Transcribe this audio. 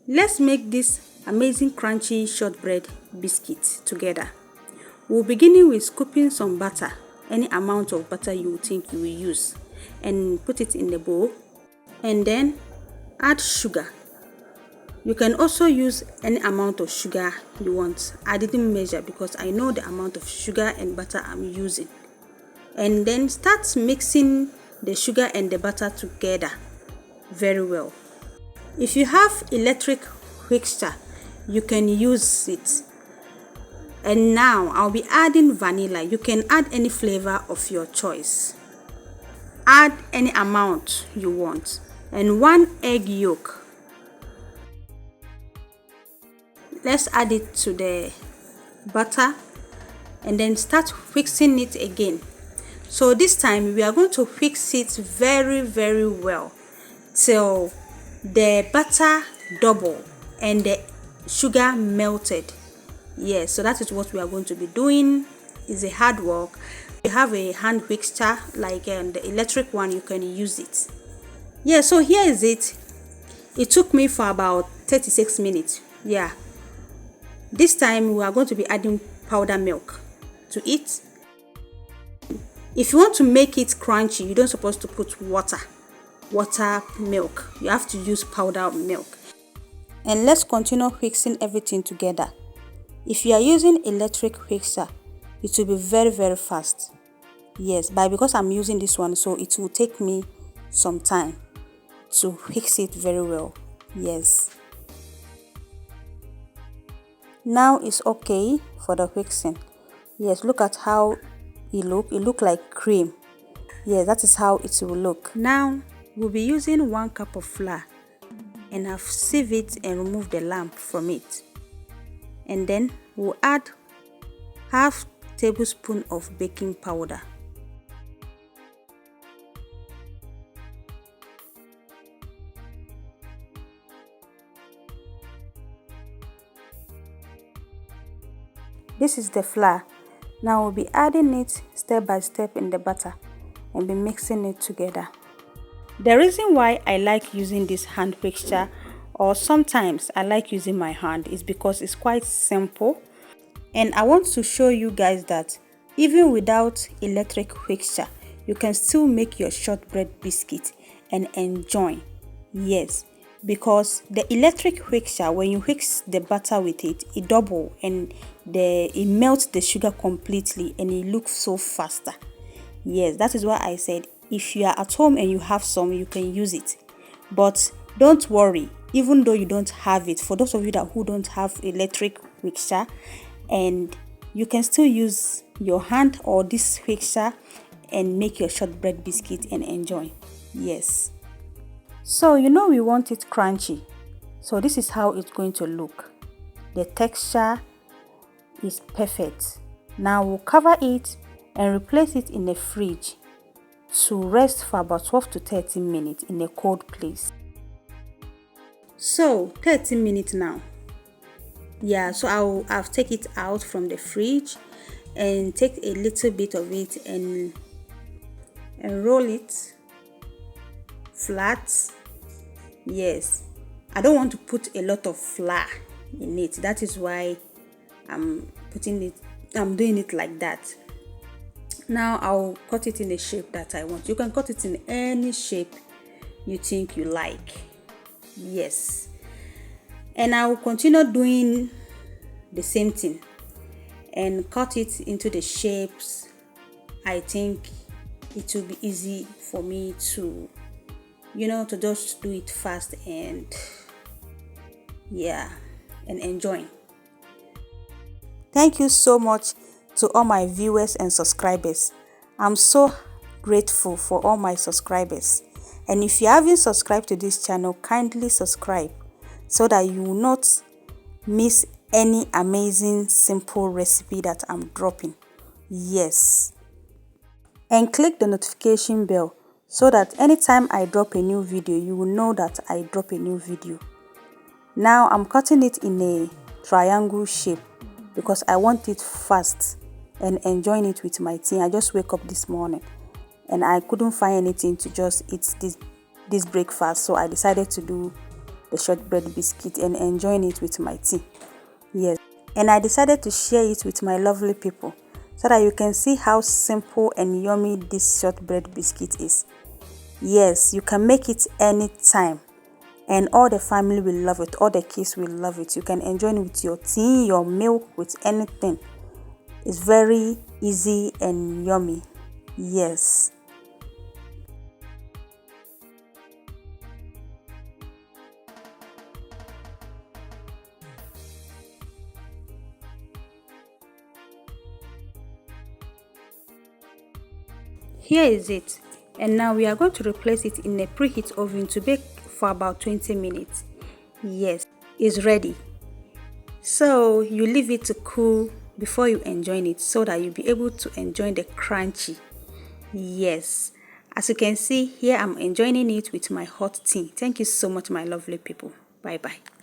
Let's make this amazing crunchy shortbread biscuit together. We'll begin with scooping some butter, any amount of butter you think you will use, and put it in the bowl. And then add sugar. You can also use any amount of sugar you want. I didn't measure because I know the amount of sugar and butter I'm using. And then start mixing the sugar and the butter together very well. If you have electric whisker, you can use it. And now I'll be adding vanilla. You can add any flavor of your choice. Add any amount you want. And 1 egg yolk. Let's add it to the butter and then start whisking it again. So this time we are going to whisk it very well till the butter double and the sugar melted. Yes, so that is what we are going to be doing. It's a hard work. If you have a hand whisker like the electric one, you can use it. Yeah, so here is it. It took me for about 36 minutes. Yeah, this time we are going to be adding powder milk to it. If you want to make it crunchy, you don't supposed to put water milk. You have to use powder milk. And let's continue whisking everything together. If you are using electric whisker, it will be very fast. Yes, but because I'm using this one, so it will take me some time to whisk it very well. Yes. Now it's okay for the whisking. Yes, look at how it look like cream. Yes, that is how it will look. Now we'll be using 1 cup of flour, and I've sieved it and removed the lump from it. And then we'll add half tablespoon of baking powder. This is the flour. Now we'll be adding it step by step in the butter and be mixing it together. The reason why I like using this hand whisker, or sometimes I like using my hand, is because it's quite simple. And I want to show you guys that even without electric whisker, you can still make your shortbread biscuit and enjoy. Yes, because the electric whisker, when you whisk the butter with it, it double and it melts the sugar completely and it looks so faster. Yes, that is why I said if you are at home and you have some, you can use it. But don't worry, even though you don't have it, for those of you who don't have electric whisker, and you can still use your hand or this whisker and make your shortbread biscuit and enjoy. Yes. So we want it crunchy. So this is how it's going to look. The texture is perfect. Now we'll cover it and replace it in the fridge to rest for about 12 to 13 minutes in a cold place. So 13 minutes now. Yeah, so I'll take it out from the fridge and take a little bit of it and roll it flat. Yes, I don't want to put a lot of flour in it. That is why I'm doing it like that. Now I'll cut it in the shape that I want. You can cut it in any shape you think you like. Yes. And I will continue doing the same thing and cut it into the shapes I think it will be easy for me to to just do it fast and enjoy. Thank you so much to all my viewers and subscribers. I'm so grateful for all my subscribers. And if you haven't subscribed to this channel, kindly subscribe so that you will not miss any amazing simple recipe that I'm dropping. Yes. And click the notification bell so that anytime I drop a new video, you will know that I drop a new video. Now I'm cutting it in a triangle shape because I want it fast and enjoying it with my tea. I just wake up this morning and I couldn't find anything to just eat this breakfast, so I decided to do the shortbread biscuit and enjoying it with my tea. Yes, and I decided to share it with my lovely people so that you can see how simple and yummy this shortbread biscuit is. Yes, you can make it anytime and all the family will love it, all the kids will love it. You can enjoy it with your tea, your milk, with anything. It's very easy and yummy. Yes. Here is it. And now we are going to replace it in a preheat oven to bake for about 20 minutes. Yes, it's ready. So you leave it to cool before you enjoy it so that you'll be able to enjoy the crunchy. Yes, as you can see here, I'm enjoying it with my hot tea. Thank you so much, my lovely people. Bye bye.